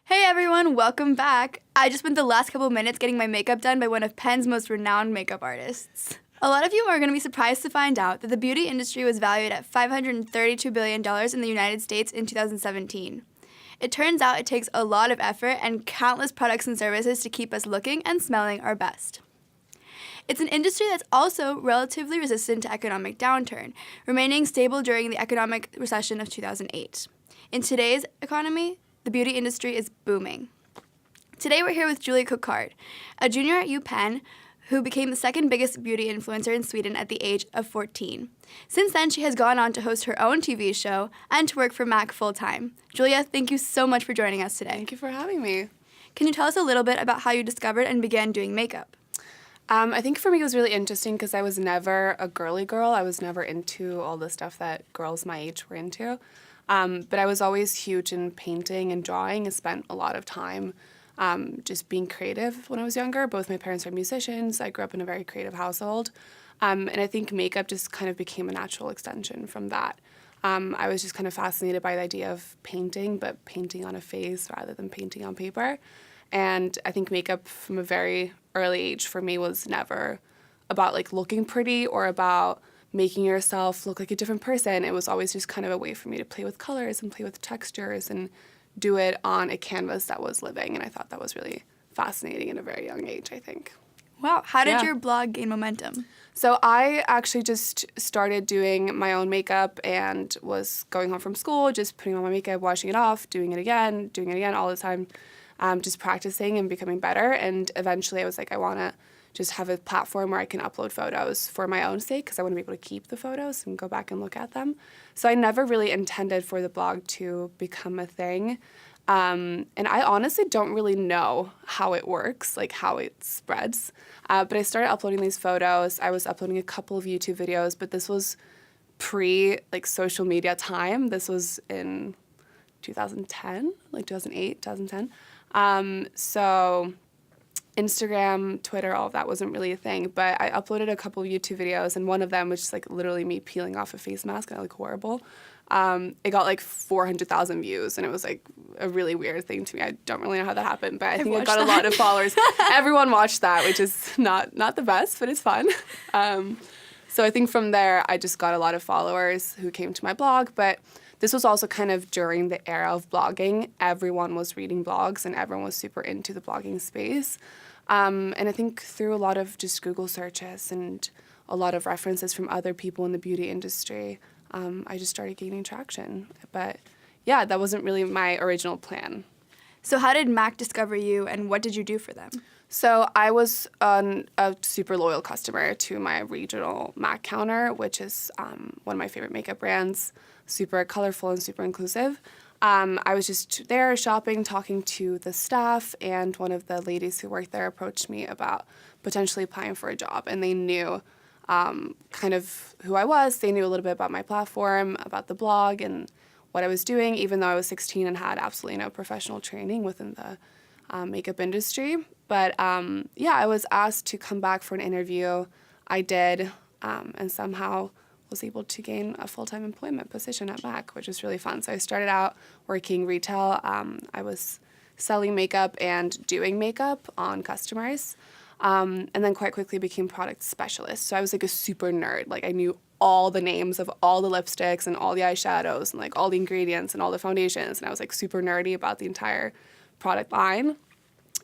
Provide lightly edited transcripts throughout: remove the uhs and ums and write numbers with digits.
Hey everyone, welcome back. I just spent the last couple minutes getting my makeup done by one of Penn's most renowned makeup artists. A lot of you are going to be surprised to find out that the beauty industry was valued at $532 billion in the United States in 2017. It turns out it takes a lot of effort and countless products and services to keep us looking and smelling our best. It's an industry that's also relatively resistant to economic downturn, remaining stable during the economic recession of 2008. In today's economy, the beauty industry is booming. Today we're here with Julia Kokard, a junior at UPenn who became the second biggest beauty influencer in Sweden at the age of 14. Since then, she has gone on to host her own TV show and to work for MAC full-time. Julia, thank you so much for joining us today. Thank you for having me. Can you tell us a little bit about how you discovered and began doing makeup? I think for me it was really interesting because I was never a girly girl. I was never into all the stuff that girls my age were into. But I was always huge in painting and drawing. I spent a lot of time just being creative when I was younger. Both my parents are musicians. I grew up in a very creative household. And I think makeup just kind of became a natural extension from that. I was just kind of fascinated by the idea of painting, but painting on a face rather than painting on paper. And I think makeup from a very early age for me was never about like looking pretty or about making yourself look like a different person. It was always just kind of a way for me to play with colors and play with textures and do it on a canvas that was living. And I thought that was really fascinating at a very young age, I think. Wow, how did your blog gain momentum? So I actually just started doing my own makeup and was going home from school, just putting on my makeup, washing it off, doing it again all the time, just practicing and becoming better. And eventually I was like, I want to just have a platform where I can upload photos for my own sake because I want to be able to keep the photos and go back and look at them. So I never really intended for the blog to become a thing. And I honestly don't really know how it works, like how it spreads. But I started uploading these photos. I was uploading a couple of YouTube videos, but this was pre like social media time. This was in 2010, like 2008, 2010. So Instagram, Twitter, all of that wasn't really a thing, but I uploaded a couple of YouTube videos, and one of them was just like literally me peeling off a face mask, and I look horrible. It got like 400,000 views, and it was like a really weird thing to me. I don't really know how that happened, but I think it got a lot of followers. Everyone watched that, which is not the best, but it's fun. So I think from there, I just got a lot of followers who came to my blog, but this was also kind of during the era of blogging. Everyone was reading blogs, and everyone was super into the blogging space. And I think through a lot of just Google searches and a lot of references from other people in the beauty industry, I just started gaining traction. But yeah, that wasn't really my original plan. So how did MAC discover you, and what did you do for them? So I was a super loyal customer to my regional MAC counter, which is one of my favorite makeup brands, super colorful and super inclusive. I was just there shopping, talking to the staff, and one of the ladies who worked there approached me about potentially applying for a job. And they knew kind of who I was. They knew a little bit about my platform, about the blog, and what I was doing, even though I was 16 and had absolutely no professional training within the makeup industry. But yeah, I was asked to come back for an interview. I did, and somehow was able to gain a full-time employment position at MAC, which was really fun. So I started out working retail. I was selling makeup and doing makeup on customers, and then quite quickly became product specialist. So I was like a super nerd. Like I knew all the names of all the lipsticks and all the eyeshadows and like all the ingredients and all the foundations, and I was like super nerdy about the entire product line.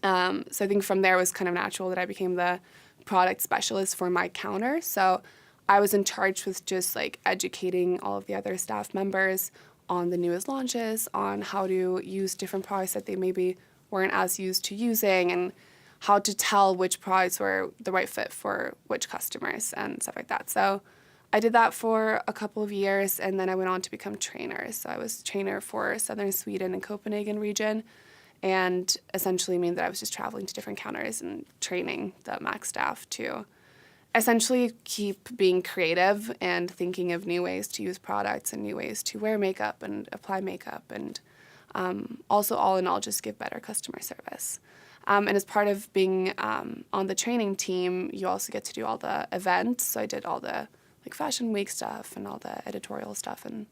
So I think from there it was kind of natural that I became the product specialist for my counter. So I was in charge with just like educating all of the other staff members on the newest launches, on how to use different products that they maybe weren't as used to using, and how to tell which products were the right fit for which customers and stuff like that. So I did that for a couple of years, and then I went on to become trainer. So I was trainer for Southern Sweden and Copenhagen region, and essentially mean that I was just traveling to different counters and training the MAC staff to essentially keep being creative and thinking of new ways to use products and new ways to wear makeup and apply makeup, and also all in all just give better customer service. And as part of being on the training team, you also get to do all the events. So I did all the like Fashion Week stuff and all the editorial stuff and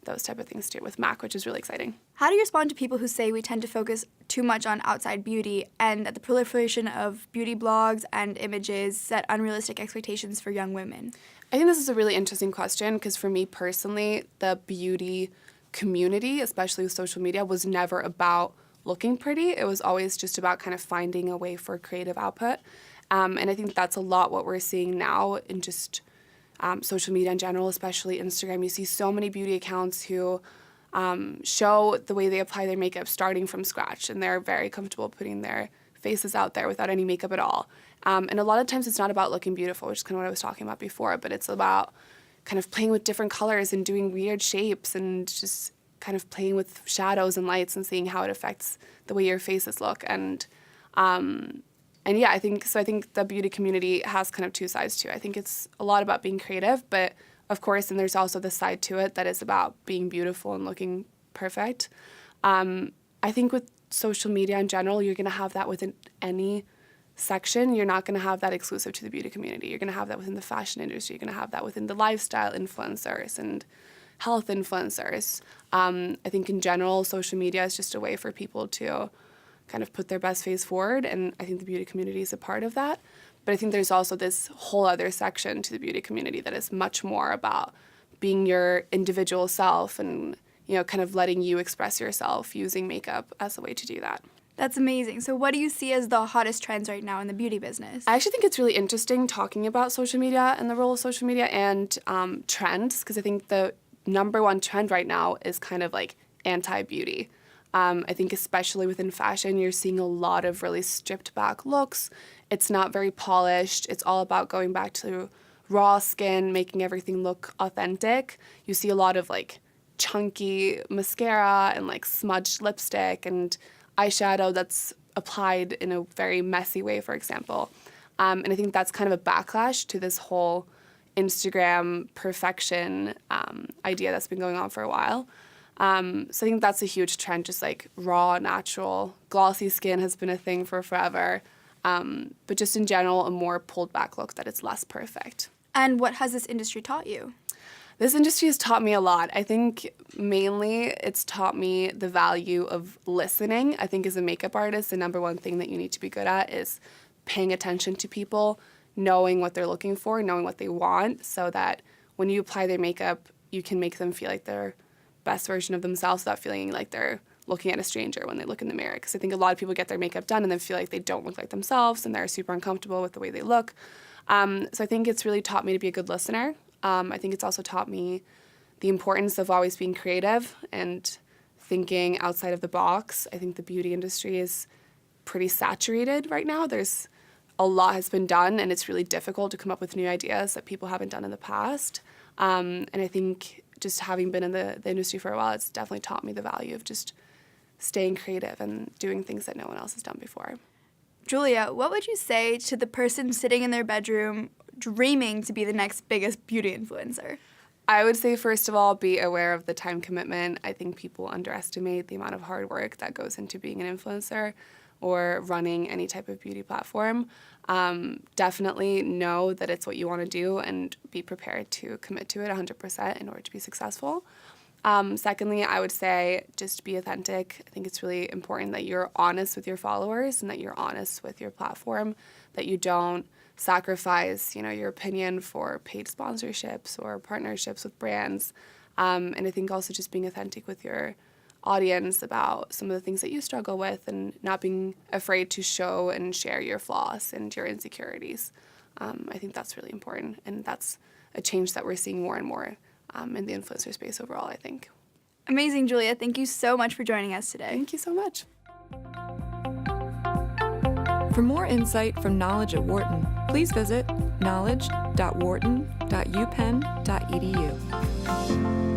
those type of things too with MAC, which is really exciting. How do you respond to people who say we tend to focus too much on outside beauty and that the proliferation of beauty blogs and images set unrealistic expectations for young women? I think this is a really interesting question because for me personally, the beauty community, especially with social media, was never about looking pretty. It was always just about kind of finding a way for creative output. And I think that's a lot what we're seeing now in just social media in general, especially Instagram. You see so many beauty accounts who show the way they apply their makeup starting from scratch, and they're very comfortable putting their faces out there without any makeup at all. And a lot of times it's not about looking beautiful, which is kind of what I was talking about before, but it's about kind of playing with different colors and doing weird shapes and just kind of playing with shadows and lights and seeing how it affects the way your faces look. And yeah, I think the beauty community has kind of two sides to it. I think it's a lot about being creative, but of course, and there's also the side to it that is about being beautiful and looking perfect. I think with social media in general, you're going to have that within any section. You're not going to have that exclusive to the beauty community. You're going to have that within the fashion industry. You're going to have that within the lifestyle influencers and health influencers. I think in general, social media is just a way for people to kind of put their best face forward, and I think the beauty community is a part of that. But I think there's also this whole other section to the beauty community that is much more about being your individual self and, you know, kind of letting you express yourself using makeup as a way to do that. That's amazing. So what do you see as the hottest trends right now in the beauty business? I actually think it's really interesting talking about social media and the role of social media and trends, because I think the number one trend right now is kind of like anti-beauty. I think especially within fashion, you're seeing a lot of really stripped back looks. It's not very polished. It's all about going back to raw skin, making everything look authentic. You see a lot of like chunky mascara and like smudged lipstick and eyeshadow that's applied in a very messy way, for example. And I think that's kind of a backlash to this whole Instagram perfection idea that's been going on for a while. So I think that's a huge trend, just like raw, natural, glossy skin has been a thing for forever. But just in general, a more pulled back look that it's less perfect. And what has this industry taught you? This industry has taught me a lot. I think mainly it's taught me the value of listening. I think as a makeup artist, the number one thing that you need to be good at is paying attention to people, knowing what they're looking for, knowing what they want, so that when you apply their makeup, you can make them feel like they're best version of themselves without feeling like they're looking at a stranger when they look in the mirror. Because I think a lot of people get their makeup done and then feel like they don't look like themselves and they're super uncomfortable with the way they look. So I think it's really taught me to be a good listener. I think it's also taught me the importance of always being creative and thinking outside of the box. I think the beauty industry is pretty saturated right now. There's a lot has been done, and it's really difficult to come up with new ideas that people haven't done in the past. And I think just having been in the industry for a while, it's definitely taught me the value of just staying creative and doing things that no one else has done before. Julia, what would you say to the person sitting in their bedroom dreaming to be the next biggest beauty influencer? I would say, first of all, be aware of the time commitment. I think people underestimate the amount of hard work that goes into being an influencer or running any type of beauty platform. Definitely know that it's what you want to do and be prepared to commit to it 100% in order to be successful. Secondly, I would say just be authentic. I think it's really important that you're honest with your followers and that you're honest with your platform, that you don't sacrifice, your opinion for paid sponsorships or partnerships with brands. And I think also just being authentic with your audience about some of the things that you struggle with and not being afraid to show and share your flaws and your insecurities. I think that's really important, and that's a change that we're seeing more and more in the influencer space overall, I think. Amazing, Julia. Thank you so much for joining us today. Thank you so much. For more insight from Knowledge at Wharton, please visit knowledge.wharton.upenn.edu.